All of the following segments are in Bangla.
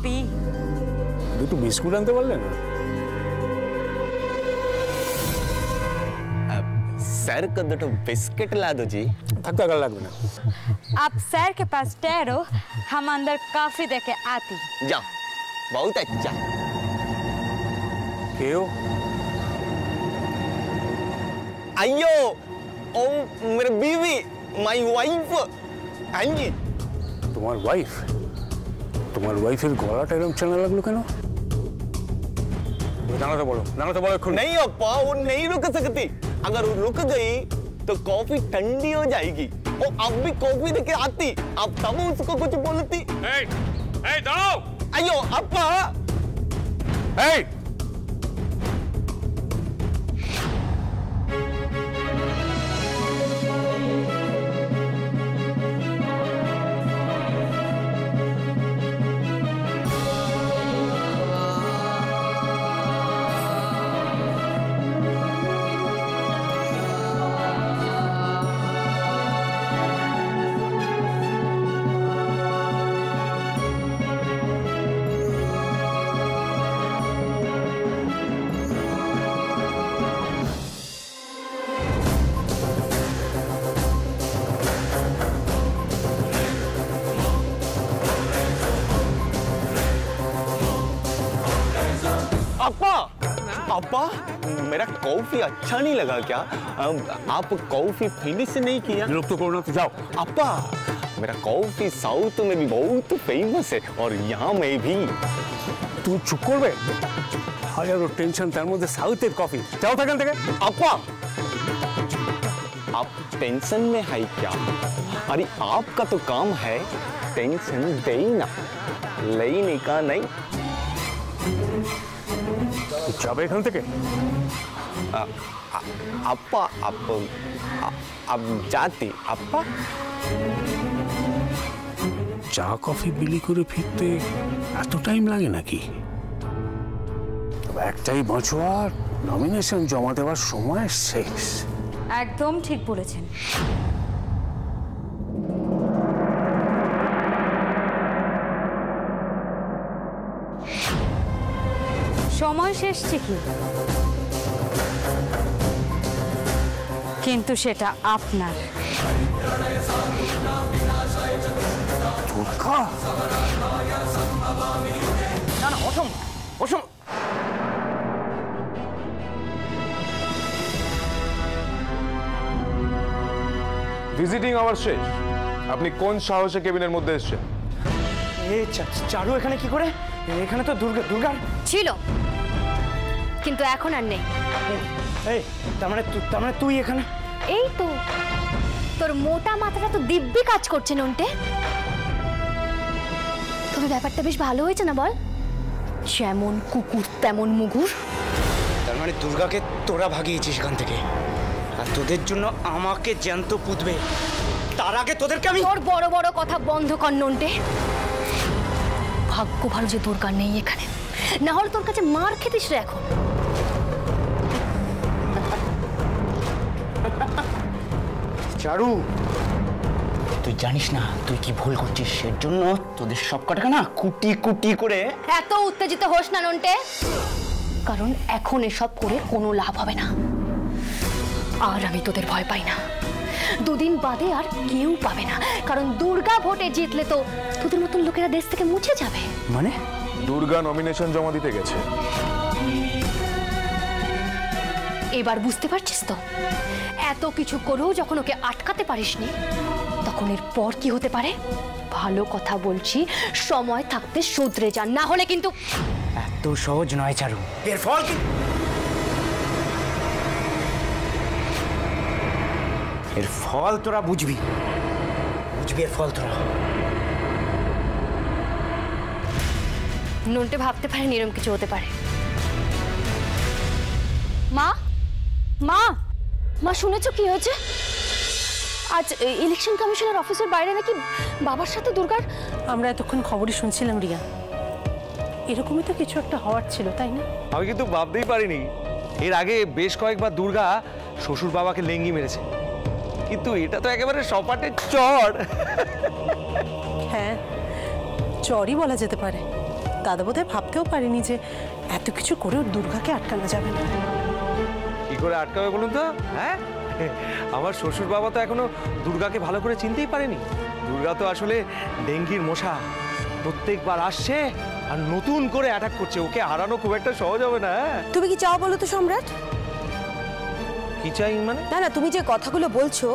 কফি। দুটো বিস্কুট আনতে পারলে না? सर को दो बिस्किट ला दो जी। थका कर लगना। आप सर के पास ठहरो, हम अंदर कॉफी देके आती। जाओ, बहुत अच्छा। क्यों? अयो, ओ मेरे बीवी, माय वाइफ। हाँ जी। तुम्हार वाइफের গলাটা এরকম চেনা লাগলো কেন? জানাতে বলো এখন। नहीं अप्पा, वो नहीं रुक सकती। अगर वो रुक गई तो कॉफी ठंडी हो जाएगी। वो अब भी कॉफी देके आती, अब तब उसको कुछ बोलती। दाঁড়াও। अयो अप्पा। अप्पा, मेरा कॉफी अच्छा नहीं लगा क्या? आप कॉफी फिनिश नहीं किया? लोग तो करो ना, तो जाओ। अप्पा, मेरा कॉफी साउथ में भी बहुत फेमस है और यहाँ में भी। तू चुप कर बे। हाजारों टेंशन तार मध्य साउथेर कॉफी। जाओ तो करते क्या? अप्पा, आप टेंशन में है क्या? अरे आपका तो काम है टेंशन देना, लेने का नहीं। যাবে এখান থেকে? अप्पा, अब जाती अप्पा। চা কফি বিলি করে ফিরতে এত টাইম লাগে নাকি? একটাই বছর নমিনেশন জমা দেওয়ার সময় শেষ। একদম ঠিক বলেছেন। সময় শেষ ঠিকই, কিন্তু সেটা আপনার। দুর্গা, না না, অসম অসম। ভিজিটিং আওয়ার শেষ। আপনি কোন সাহসে কেবিনের মধ্যে এসেছেন? চারু এখানে কি করে? এখানে তো দুর্গার ছিল, কিন্তু এখন আর নেই। এই তার মানে তুই এখানে? এই তো, তোর মোটা মাথাটা তো দিব্যি কাজ করছে নন্টে। তবে ব্যাপারটা বেশ ভালো হয়েছে না বল? যেমন কুকুর তেমন মুগুর। তার মানে দুর্গাকে তোরা ভাগিয়েছিস এখান থেকে, আর তোদের জন্য আমাকে জ্যান্ত পুঁতবে। তার আগে তোদেরকে আমি। তোর বড় বড় কথা বন্ধ কর নন্টে। ভাগ্য ভালো যে দুর্গা নেই এখানে, না হলে তোর কাছে মার খেতিস রে এখন। চারু, তুই জানিস না তুই কি ভুল করছিস, এর জন্য তোদের সব কটাকে না কুটি কুটি করে। এত উত্তেজিত হোস না নন্টে, কারণ এখন এসব করে কোনো লাভ হবে না। আর আমি তোদের ভয় পাই না, দুদিন বাদে আর কেউ পাবে না, কারণ দুর্গা ভোটে জিতলে তো তোদের মতন লোকেরা দেশ থেকে মুছে যাবে। মানে দুর্গা নমিনেশন জমা দিতে গেছে। এবার বুঝতে পারছিস তো? এত কিছু করেও যখন ওকে আটকাতে পারিসনি, তখন এর পর কি হতে পারে? ভালো কথা বলছি, সময় থাকতে শুধরে যান, না হলে কিন্তু। এত সহজ নয় চারু, এর ফল কি? এর ফল তোরা বুঝবি, এর ফল তোরা। নন্টে ভাবতে পারে এরকম কিছু হতে পারে। মা মা মা, শুনেছো কি হয়েছে? আজ ইলেকশন কমিশনের অফিসের বাইরে নাকি বাবার সাথে দুর্গার। আমরা এতক্ষণ খবরই শুনছিলাম রিয়া, এরকমই তো কিছু একটা হওয়ার ছিল, তাই না? আমি কিন্তু ভাবতেই পারিনি এর আগে বেশ কয়েকবার দুর্গা শ্বশুর বাবাকে লেঙ্গি মেরেছে, কিন্তু এটা তো একেবারে সপাটের চড়। হ্যাঁ, চড়ই বলা যেতে পারে। দাদা বোধহয় ভাবতেও পারেনি যে এত কিছু করেও দুর্গাকে আটকানো যাবে না। কি করে আটকাবে বলুন তো? হ্যাঁ, আমার শ্বশুর বাবা তো এখনো দুর্গাকে ভালো করে চিনতেই পারেনি। দুর্গা তো আসলে ডেঙ্গির মশা, প্রত্যেকবার আসছে আর নতুন করে অ্যাটাক করছে। ওকে হারানো খুব একটা সহজ হবে না। তুমি কি চাও বলো তো সম্রাট? কি চাই মানে? না না, তুমি যে কথাগুলো বলছো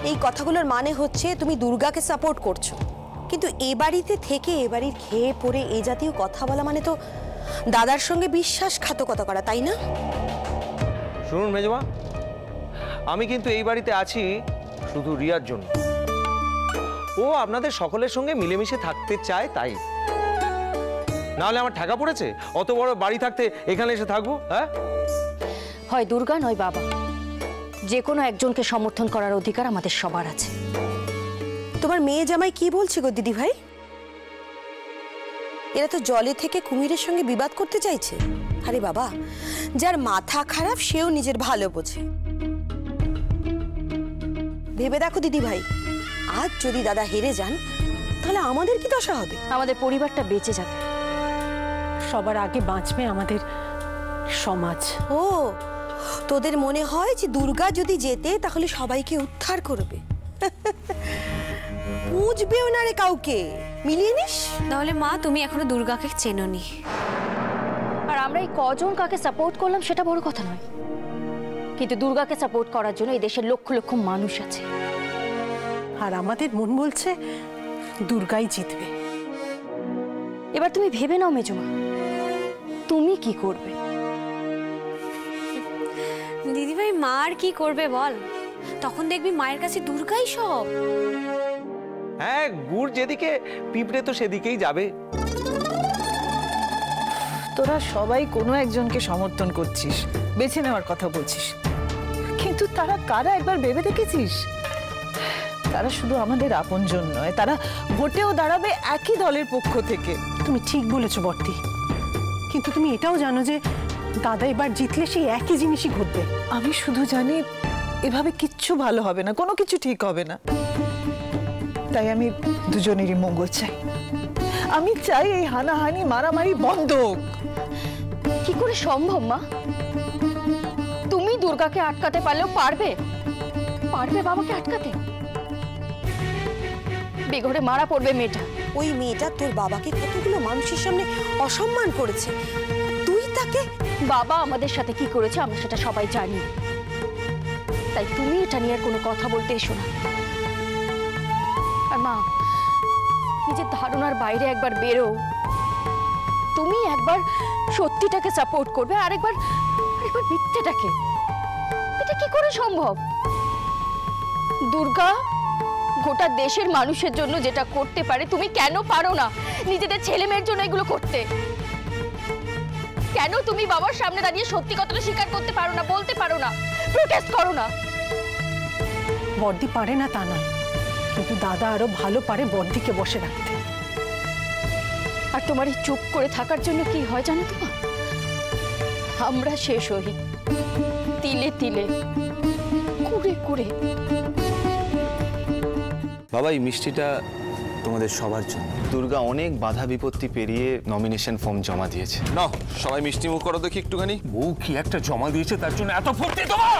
এই কথাগুলোর মানে হচ্ছে তুমি দুর্গাকে সাপোর্ট করছো, কিন্তু এ বাড়িতে থেকে এ বাড়ির খেয়ে পড়ে এই জাতীয় কথা বলা মানে তো দাদার সঙ্গে বিশ্বাসঘাতকতা করা, তাই না? শুনুন মেজমা, আমি কিন্তু এই বাড়িতে আছি শুধু রিয়ার জন্য। ও আপনাদের সকলের সঙ্গে মিলেমিশে থাকতে চায় তাই। নাহলে আমার ঠেকা পড়েছে অত বড় বাড়ি থাকতে এখানে এসে থাকবো? হ্যাঁ, হয় দুর্গা নয় বাবা, যে কোনো একজনকে সমর্থন করার অধিকার আমাদের সবার আছে। তোমার মেয়ে জামাই কি বলছে গো দিদি ভাই? এরা তো জলে থেকে কুমিরের সঙ্গে বিবাদ করতে চাইছে। আরে বাবা, যার মাথা খারাপ সেও নিজের ভালো বোঝে। ভেবে দেখো দিদি ভাই, আজ যদি দাদা হেরে যান তাহলে আমাদের কি দশা হবে? আমাদের পরিবারটা বেঁচে যাবে। সবার আগে বাঁচবে আমাদের সমাজ। ও, তোদের মনে হয় যে দুর্গা যদি যেতে তাহলে সবাইকে উদ্ধার করবে? বুঝবেও না রে কাউকে, মিলিয়ে নিস। তাহলে মা তুমি এখনো দুর্গাকে চেনোনি। আর আমরা এই কজন কাকে সাপোর্ট করলাম সেটা বড় কথা নয়, কিন্তু দুর্গাকে সাপোর্ট করার জন্য এই দেশের লক্ষ লক্ষ মানুষ আছে। আর আমাদের মন বলছে দুর্গাই জিতবে। এবার তুমি ভেবে নাও মেজমা, তুমি কি করবে? দিদিভাই মা আর কি করবে বল? তখন দেখবি মায়ের কাছে দুর্গাই সব। হ্যাঁ, গুড় যেদিকে পিঁপড়ে তো সেদিকেই যাবে। তোরা সবাই কোনো একজনকে সমর্থন করছিস, বেছে নেওয়ার কথা বলছিস, কিন্তু তারা কারা একবার ভেবে দেখেছিস? তারা শুধু আমাদের আপনজন নয়, তারা ভোটেও দাঁড়াবে একই দলের পক্ষ থেকে। তুমি ঠিক বলেছো বর্তি, কিন্তু তুমি এটাও জানো যে দাদা এবার জিতলে সেই একই জিনিসই ঘটবে। আমি শুধু জানি এভাবে কিচ্ছু ভালো হবে না, কোনো কিছু ঠিক হবে না। তাই আমি দুজনেরই মঙ্গল চাই। আমি চাই এই হানাহানি মারামারি বন্ধ হোক। কি করে সম্ভব মা? তুমি দুর্গাকে আটকাতে পারলেও পারবে বাবাকে আটকাতে? বেঘরে মারা পড়বে মেয়েটা। ওই মেয়েটা তোর বাবাকে কতগুলো মানুষের সামনে অসম্মান করেছে, তুই তাকে? বাবা আমাদের সাথে কি করেছে আমরা সেটা সবাই জানি, তাই তুমি এটা নিয়ে কোনো কথা বলতে এসো না। আর মা, নিজের ধারণার বাইরে একবার বেরো। তুমি একবার সত্যিটাকে সাপোর্ট করবে, আরেকবার মিথ্যেটাকে। এটা কি করে সম্ভব? দুর্গা গোটা দেশের মানুষের জন্য যেটা করতে পারে তুমি কেন পারো না নিজেদের ছেলে মেয়ের জন্য এগুলো করতে? কেন তুমি বাবার সামনে দাঁড়িয়ে সত্যি কথাটা স্বীকার করতে পারো না, বলতে পারো না, প্রোটেস্ট করো না? বর্দি পারে না তা নয়, কিন্তু দাদা আরো ভালো পারে বর্দিকে বসে রাখতে। আর তোমার এই চুপ করে থাকার জন্য কি হয় জানো তো? আমরা শেষ হই তিলে তিলে, কুড়ে কুড়ে। বাবা, এই মিষ্টিটা তোমাদের সবার জন্য। দুর্গা অনেক বাধা বিপত্তি পেরিয়ে নমিনেশন ফর্ম জমা দিয়েছে। না, সবাই মিষ্টি মুখ করো দেখি একটুখানি। বউ কি একটা জমা দিয়েছে তার জন্য এত ফুর্তি তোমার?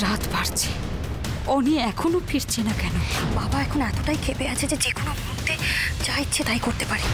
রাত বাড়ছে, অনি এখনো ফিরছে না কেন? বাবা এখন এতটাই ক্ষেপে আছে যে কোনো মুহূর্তে যা ইচ্ছে তাই করতে পারে।